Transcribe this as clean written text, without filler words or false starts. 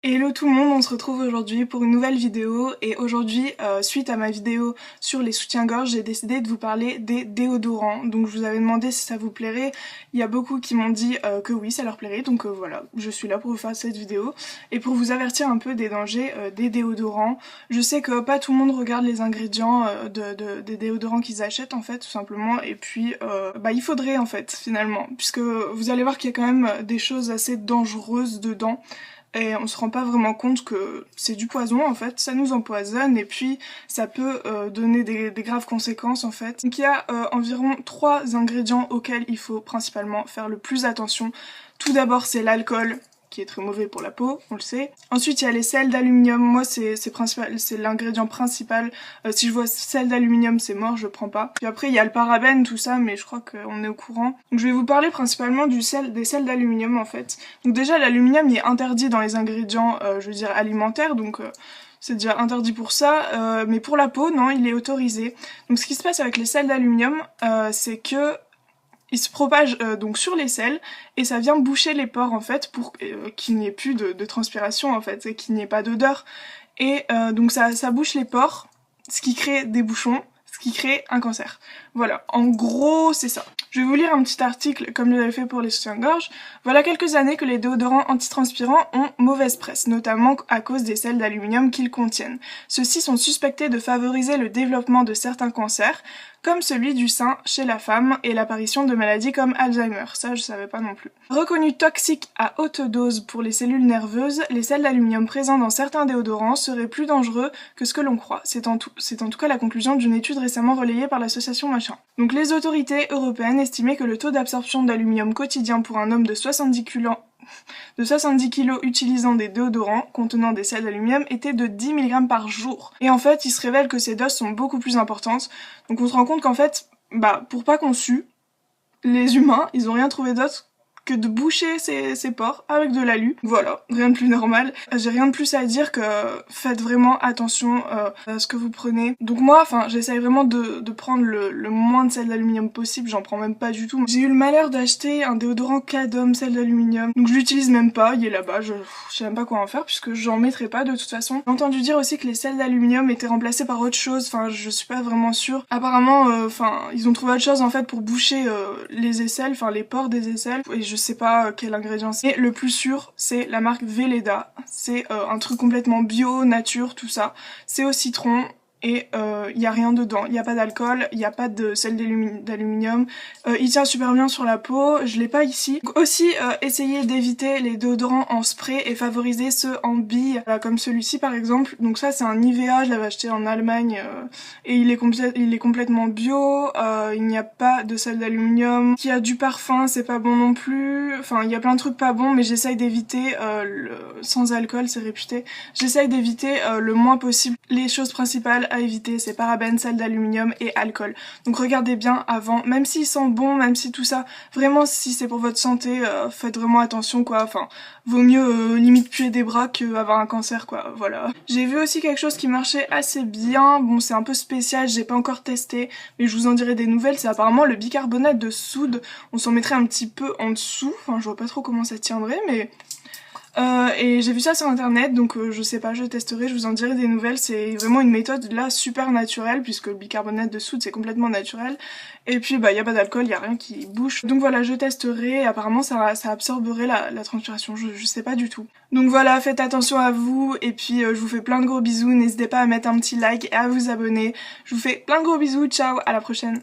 Hello tout le monde, on se retrouve aujourd'hui pour une nouvelle vidéo et aujourd'hui, suite à ma vidéo sur les soutiens-gorge, j'ai décidé de vous parler des déodorants. Donc je vous avais demandé si ça vous plairait, il y a beaucoup qui m'ont dit que oui, ça leur plairait, donc voilà, je suis là pour vous faire cette vidéo et pour vous avertir un peu des dangers des déodorants. Je sais que pas tout le monde regarde les ingrédients des déodorants qu'ils achètent en fait, tout simplement, et puis il faudrait en fait finalement, puisque vous allez voir qu'il y a quand même des choses assez dangereuses dedans. Et on se rend pas vraiment compte que c'est du poison en fait, ça nous empoisonne et puis ça peut donner des graves conséquences en fait. Donc il y a environ 3 ingrédients auxquels il faut principalement faire le plus attention. Tout d'abord c'est l'alcool, qui est très mauvais pour la peau, on le sait. Ensuite il y a les sels d'aluminium, moi c'est l'ingrédient principal. Si je vois sel d'aluminium c'est mort, je prends pas. Puis après il y a le parabène, tout ça, mais je crois qu'on est au courant. Donc je vais vous parler principalement des sels d'aluminium en fait. Donc déjà l'aluminium il est interdit dans les ingrédients, je veux dire alimentaires, donc c'est déjà interdit pour ça, mais pour la peau, non, il est autorisé. Donc ce qui se passe avec les sels d'aluminium, c'est que il se propage donc sur les selles et ça vient boucher les pores en fait pour qu'il n'y ait plus de transpiration en fait et qu'il n'y ait pas d'odeur. Et donc ça bouche les pores, ce qui crée des bouchons, ce qui crée un cancer. Voilà, en gros c'est ça. Je vais vous lire un petit article comme je l'avais fait pour les soutiens-gorge. Voilà quelques années que les déodorants antitranspirants ont mauvaise presse, notamment à cause des sels d'aluminium qu'ils contiennent. Ceux-ci sont suspectés de favoriser le développement de certains cancers, comme celui du sein chez la femme et l'apparition de maladies comme Alzheimer, ça je savais pas non plus. Reconnus toxiques à haute dose pour les cellules nerveuses, les sels d'aluminium présents dans certains déodorants seraient plus dangereux que ce que l'on croit. C'est en tout cas la conclusion d'une étude récemment relayée par l'association Machin. Donc les autorités européennes estimaient que le taux d'absorption d'aluminium quotidien pour un homme de 70 kg utilisant des déodorants contenant des sels d'aluminium était de 10 mg par jour. Et en fait, il se révèle que ces doses sont beaucoup plus importantes. Donc on se rend compte qu'en fait, pour pas qu'on sue, les humains, ils ont rien trouvé d'autre que de boucher ses pores avec de l'alu. Voilà, rien de plus normal. J'ai rien de plus à dire que faites vraiment attention à ce que vous prenez. Donc moi, j'essaye vraiment de prendre le moins de sel d'aluminium possible, j'en prends même pas du tout. J'ai eu le malheur d'acheter un déodorant Cadom sel d'aluminium, donc je l'utilise même pas, il est là-bas, je sais même pas quoi en faire puisque j'en mettrai pas de toute façon. J'ai entendu dire aussi que les sels d'aluminium étaient remplacés par autre chose, je suis pas vraiment sûre. Apparemment, ils ont trouvé autre chose en fait pour boucher les aisselles, les pores des aisselles, et je sais pas quel ingrédient c'est. Et le plus sûr, c'est la marque Velleda. C'est un truc complètement bio, nature, tout ça. C'est au citron et il y a rien dedans. Il y a pas d'alcool, il y a pas de sel d'aluminium. Il tient super bien sur la peau, je l'ai pas ici. Donc aussi, essayez d'éviter les déodorants en spray et favoriser ceux en billes, comme celui-ci par exemple. Donc ça c'est un Nivea, je l'avais acheté en Allemagne et il est complètement bio. Il n'y a pas de sel d'aluminium. Il y a du parfum, c'est pas bon non plus. Il y a plein de trucs pas bons, mais j'essaye d'éviter sans alcool, c'est réputé. J'essaye d'éviter le moins possible. Les choses principales à éviter, c'est parabènes, sel d'aluminium et alcool. Donc regardez bien avant, même s'ils sont bons, même si tout ça, vraiment si c'est pour votre santé, faites vraiment attention quoi. Vaut mieux limite puer des bras qu'avoir un cancer quoi, voilà. J'ai vu aussi quelque chose qui marchait assez bien, bon c'est un peu spécial, j'ai pas encore testé, mais je vous en dirai des nouvelles, c'est apparemment le bicarbonate de soude. On s'en mettrait un petit peu en dessous, je vois pas trop comment ça tiendrait, mais... et j'ai vu ça sur internet, donc je sais pas, je testerai, je vous en dirai des nouvelles. C'est vraiment une méthode là super naturelle puisque le bicarbonate de soude c'est complètement naturel. Et puis y a pas d'alcool, y a rien qui bouge. Donc voilà, je testerai, et apparemment ça absorberait la transpiration, je sais pas du tout. Donc voilà, faites attention à vous, et puis je vous fais plein de gros bisous, n'hésitez pas à mettre un petit like et à vous abonner. Je vous fais plein de gros bisous, ciao, à la prochaine.